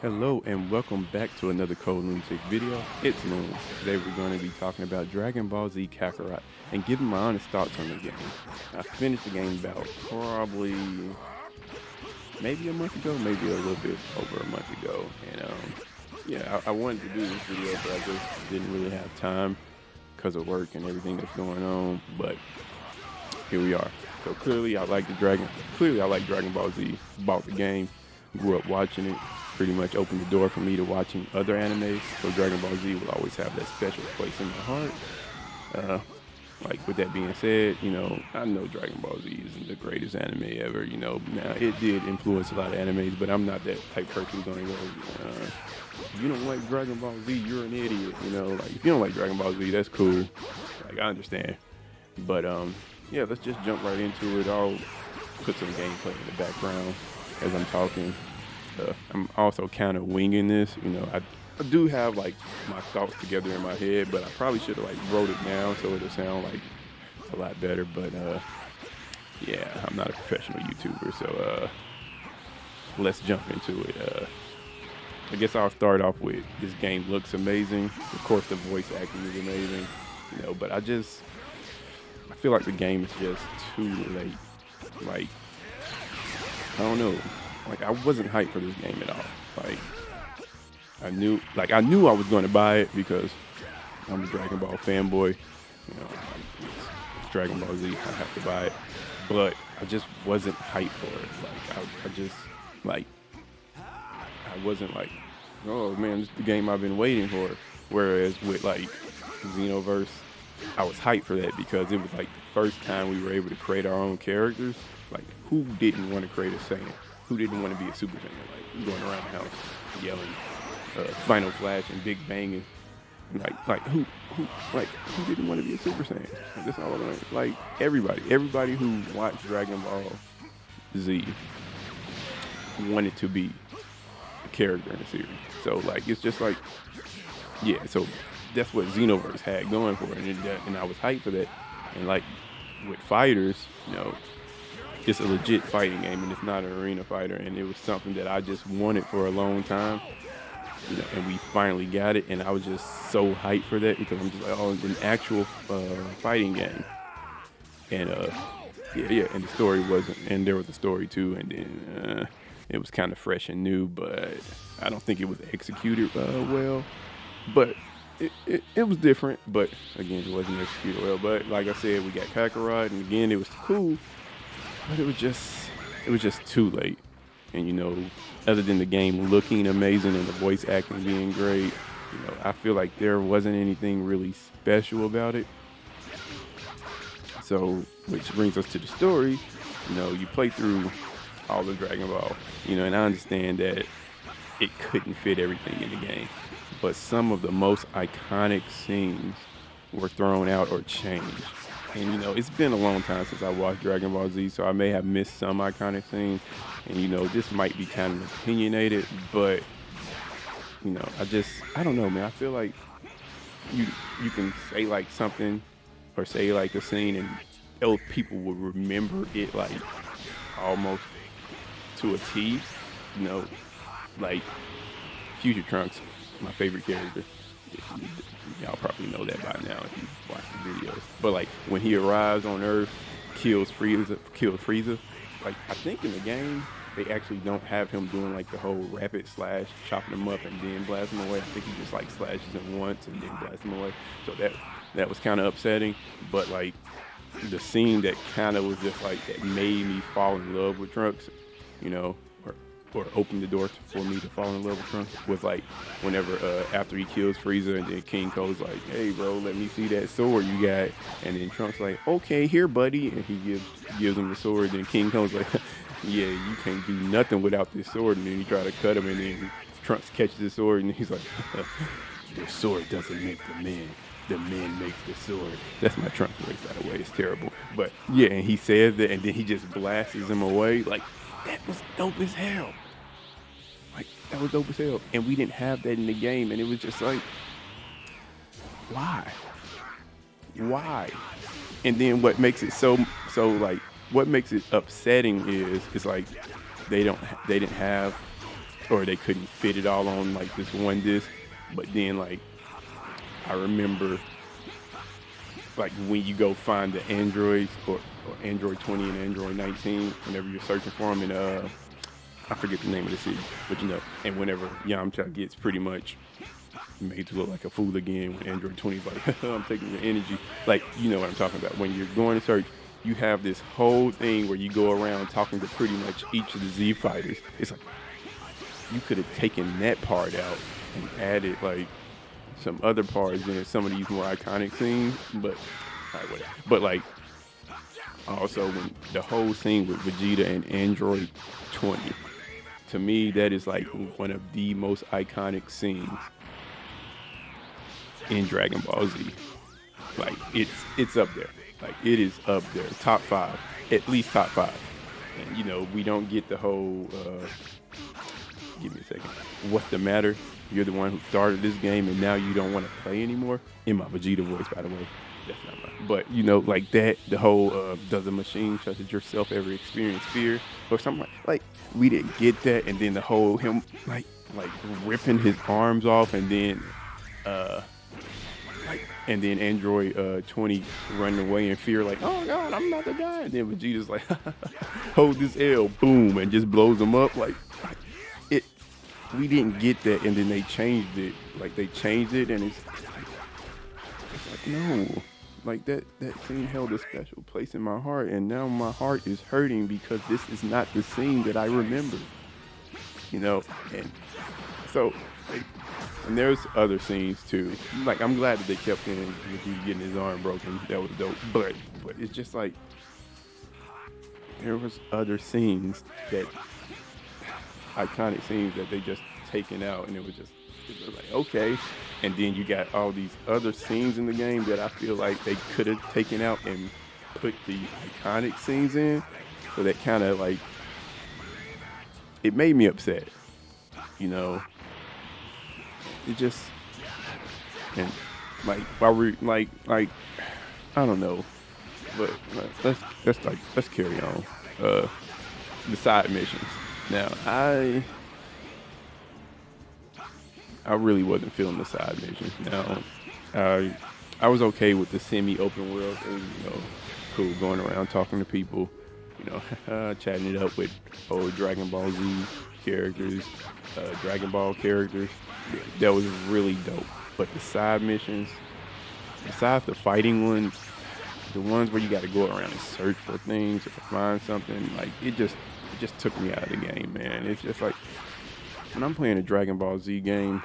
Hello and welcome back to another Code Lunatic video. It's Loon. Today we're going to be talking about Dragon Ball Z Kakarot and giving my honest thoughts on the game. I finished the game about probably maybe a month ago, maybe a little bit over a month ago. And yeah, I wanted to do this video, but I just didn't really have time because of work and everything that's going on. But here we are. So clearly I like Dragon Ball Z. Bought the game, grew up watching it, pretty much opened the door for me to watching other animes. So Dragon Ball Z will always have that special place in my heart. Uh, like with that being said, I know Dragon Ball Z isn't the greatest anime ever. Now it did influence a lot of animes, but I'm not that type of person who's gonna go. If you don't like Dragon Ball Z, you're an idiot. Like if you don't like Dragon Ball Z, that's cool. Like I understand, but yeah, let's just jump right into it. I'll put some gameplay in the background as I'm talking. I'm also kind of winging this. I do have like my thoughts together in my head, but I probably should have like wrote it down so it'll sound like a lot better. But yeah, I'm not a professional YouTuber, so let's jump into it. I guess I'll start off with this game looks amazing. Of course, the voice acting is amazing, but I feel like the game is just too late. Like I don't know. Like I wasn't hyped for this game at all. Like I knew I was going to buy it because I'm a Dragon Ball fanboy. It's Dragon Ball Z. I have to buy it, but I just wasn't hyped for it. Like I just like I wasn't like, oh man, this is the game I've been waiting for. Whereas with like Xenoverse, I was hyped for that because it was like the first time we were able to create our own characters. Like who didn't want to create a Saiyan? Who didn't want to be a Super Saiyan? Like going around the house yelling, Final Flash and Big Bang, and who didn't want to be a Super Saiyan? Like, that's all I want. Like everybody who watched Dragon Ball Z wanted to be a character in the series. So like it's just like, yeah. So that's what Xenoverse had going for it, and I was hyped for that. And like with fighters, it's a legit fighting game, and it's not an arena fighter. And it was something that I just wanted for a long time, and we finally got it. And I was just so hyped for that because I'm just like, oh, it's an actual fighting game. And yeah, and the story wasn't, and there was a story too, and then it was kind of fresh and new, but I don't think it was executed well. But it was different, but again, it wasn't executed well. But like I said, we got Kakarot, and again, it was cool. But it was just too late. And other than the game looking amazing and the voice acting being great, I feel like there wasn't anything really special about it. So, which brings us to the story. You play through all the Dragon Ball, and I understand that it couldn't fit everything in the game. But some of the most iconic scenes were thrown out or changed. And it's been a long time since I watched Dragon Ball Z, so I may have missed some iconic scenes. And this might be kind of opinionated, but I don't know, man. I feel like you can say like something or say like a scene, and those people will remember it like almost to a T. Like Future Trunks, my favorite character. Y'all probably know that by now if you watch the videos. But like when he arrives on Earth, kills Frieza. Like I think in the game they actually don't have him doing like the whole rapid slash, chopping him up and then blasting him away. I think he just like slashes him once and then blasts him away. So that was kind of upsetting. But like the scene that kind of was just like that made me fall in love with Trunks, or open the door for me to fall in love with Trunks was like whenever after he kills Frieza and then King Cole's like, hey bro, let me see that sword you got, and then Trunks like, okay, here buddy, and he gives him the sword, and King Cole's like, yeah, you can't do nothing without this sword, and then he try to cut him, and then Trunks catches the sword and he's like, the sword doesn't make the man makes the sword. That's my Trunks voice, by the way. It's terrible, but yeah, and he says that, and then he just blasts him away. Like that was dope as hell. That was dope as hell. And we didn't have that in the game. And it was just like, why? And then what makes it so like, what makes it upsetting is like they didn't have or they couldn't fit it all on like this one disc. But then like I remember like when you go find the Androids or Android 20 and Android 19, whenever you're searching for them, and I forget the name of the city, but you know, and whenever Yamcha gets pretty much made to look like a fool again, when Android 20 is like, I'm taking your energy, like, you know what I'm talking about. When you're going to search, you have this whole thing where you go around talking to pretty much each of the Z fighters. It's like, you could have taken that part out and added like some other parts in some of these more iconic scenes, but all right, whatever. But like also when the whole scene with Vegeta and Android 20, to me that is like one of the most iconic scenes in Dragon Ball Z. Like it's up there. Like it is up there, top 5, at least top 5. And you know we don't get the whole. Give me a second. What's the matter? You're the one who started this game and now you don't want to play anymore? In my Vegeta voice, by the way. That's not mine. But, you know, like that, the whole, does a machine such as yourself ever experience fear? Or something like we didn't get that. And then the whole, him, like ripping his arms off and then, Android 20 running away in fear, like, oh God, I'm about to die. And then Vegeta's like, hold this L, boom, and just blows him up. Like, we didn't get that, and then they changed it. Like they changed it, and it's like no, like that scene held a special place in my heart, and now my heart is hurting because this is not the scene that I remember. You know, and so, like, and there's other scenes too. Like I'm glad that they kept in with you getting his arm broken. That was dope. But it's just like there was other scenes that. Iconic scenes that they just taken out, and it was like okay. And then you got all these other scenes in the game that I feel like they could have taken out and put the iconic scenes in. So that kind of like it made me upset, you know. It just and like while we like I don't know, but let's carry on. The side missions. Now, I really wasn't feeling the side missions. Now, I was okay with the semi-open world thing, you know, cool, going around talking to people, you know, chatting it up with old Dragon Ball Z characters, Dragon Ball characters. That was really dope. But the side missions, besides the fighting ones, the ones where you got to go around and search for things or find something, like it just took me out of the game, man. It's just like when I'm playing a Dragon Ball Z game,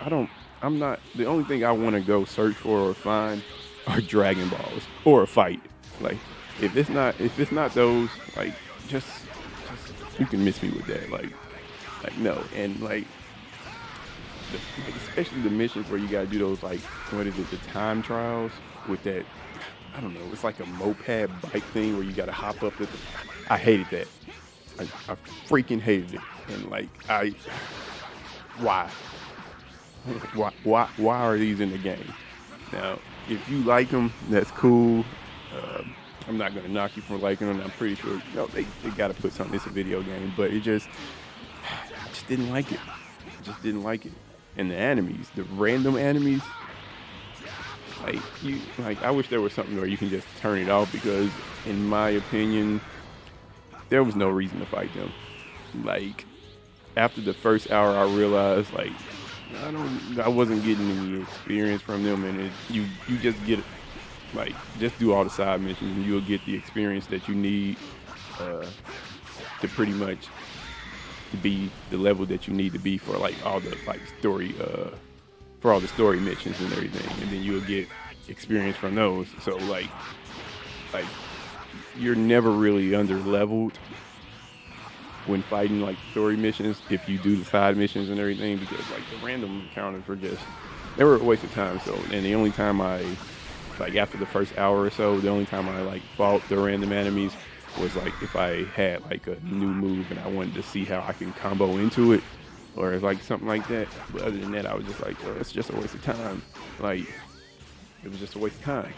I'm not the only thing I want to go search for or find are Dragon Balls or a fight. Like if it's not those, like just you can miss me with that. Like no. And like especially the missions where you gotta do those, like, what is it, the time trials with that, I don't know, it's like a moped bike thing where you gotta hop up at the, I hated that. I freaking hated it. And like why are these in the game? Now, if you like them, that's cool. I'm not gonna knock you for liking them. I'm pretty sure, you know, they gotta put something. It's a video game, but I just didn't like it. Just didn't like it. And the enemies, the random enemies, I wish there was something where you can just turn it off, because in my opinion, there was no reason to fight them. Like after the first hour, I realized like I wasn't getting any experience from them, and you just get like just do all the side missions and you'll get the experience that you need to pretty much be the level that you need to be for like all the like story for all the story missions and everything, and then you'll get experience from those. So like you're never really under leveled when fighting like story missions if you do the side missions and everything, because like the random encounters they were a waste of time. So, and the only time after the first hour or so, the only time I like fought the random enemies was like if I had like a new move and I wanted to see how I can combo into it, or like something like that. But other than that, I was just like, oh, it's just a waste of time. Like it was just a waste of time.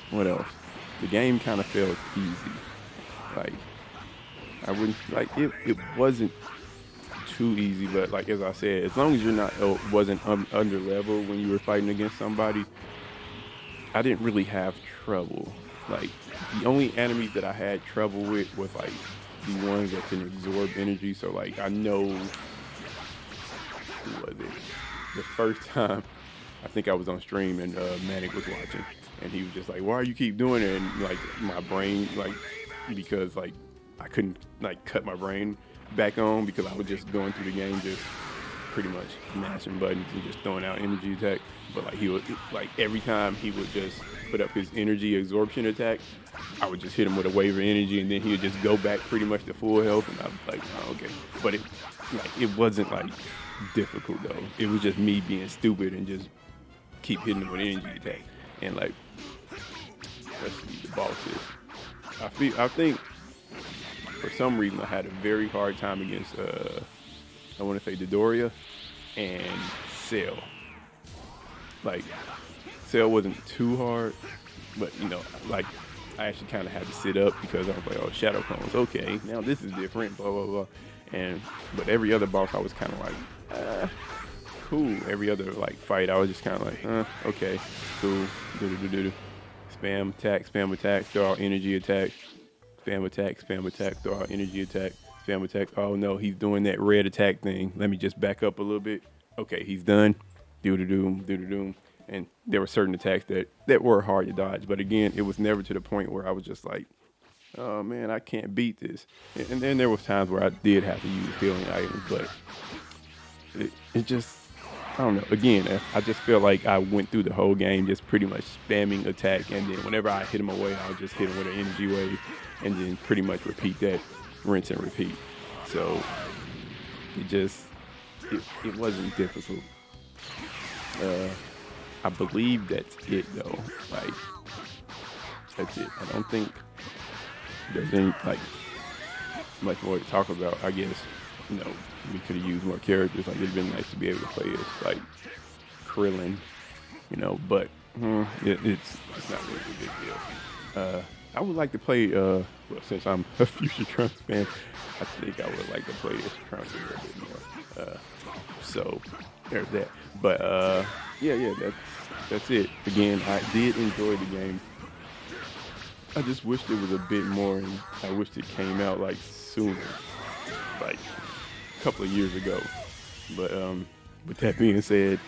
What else? The game kind of felt easy. Like I wouldn't like it. It wasn't too easy, but like as I said, as long as you're not wasn't under level when you were fighting against somebody, I didn't really have trouble. Like the only enemies that I had trouble with was like the ones that can absorb energy. So like I know who was it? The first time I think I was on stream and Manic was watching, and he was just like, "Why you keep doing it?" And like my brain, like because like I couldn't like cut my brain back on because I was just going through the game just pretty much mashing buttons and just throwing out energy attack. But like he would like every time he would just put up his energy absorption attack, I would just hit him with a wave of energy, and then he would just go back pretty much to full health, and I was like, oh, okay. But it wasn't like difficult though. It was just me being stupid and just keep hitting him with energy attack. And like let's see the bosses. I think for some reason I had a very hard time against I want to say Dodoria and Cell. Like Cell wasn't too hard, but you know, like I actually kind of had to sit up because I was like, oh, Shadow Clones, okay, now this is different, blah blah blah. But every other boss I was kind of like, cool. Every other like fight I was just kind of like, okay, cool. Do. Spam attack, throw out energy attack. Spam attack, throw out energy attack. Spam attack. Oh no, he's doing that red attack thing. Let me just back up a little bit. Okay, he's done. Do. And there were certain attacks that were hard to dodge. But again, it was never to the point where I was just like, oh man, I can't beat this. And then there was times where I did have to use healing items, but it just, I don't know. Again, I just feel like I went through the whole game just pretty much spamming attack, and then whenever I hit him away, I'll just hit him with an energy wave, and then pretty much repeat that, rinse and repeat. So it wasn't difficult. I believe that's it though. Like that's it. I don't think there's any like much more to talk about. I guess you know we could have used more characters. Like it'd been nice to be able to play as like Krillin, you know. But it's not really a big deal. I would like to play. Well, since I'm a future Trunks fan, I think I would like to play as Trunks a little bit more. So there's that. But yeah, that's it. Again, I did enjoy the game. I just wished it was a bit more, and I wished it came out like sooner, like a couple of years ago. But with that being said,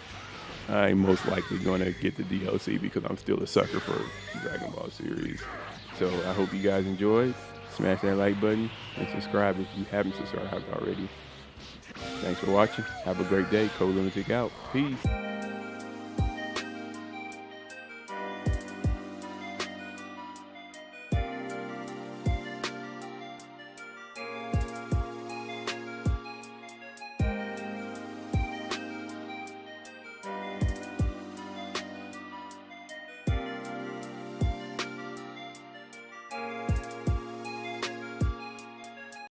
I'm most likely gonna get the DLC because I'm still a sucker for Dragon Ball series. So I hope you guys enjoyed. Smash that like button and subscribe if you haven't subscribed already. Thanks for watching. Have a great day. Lunatic out. Peace.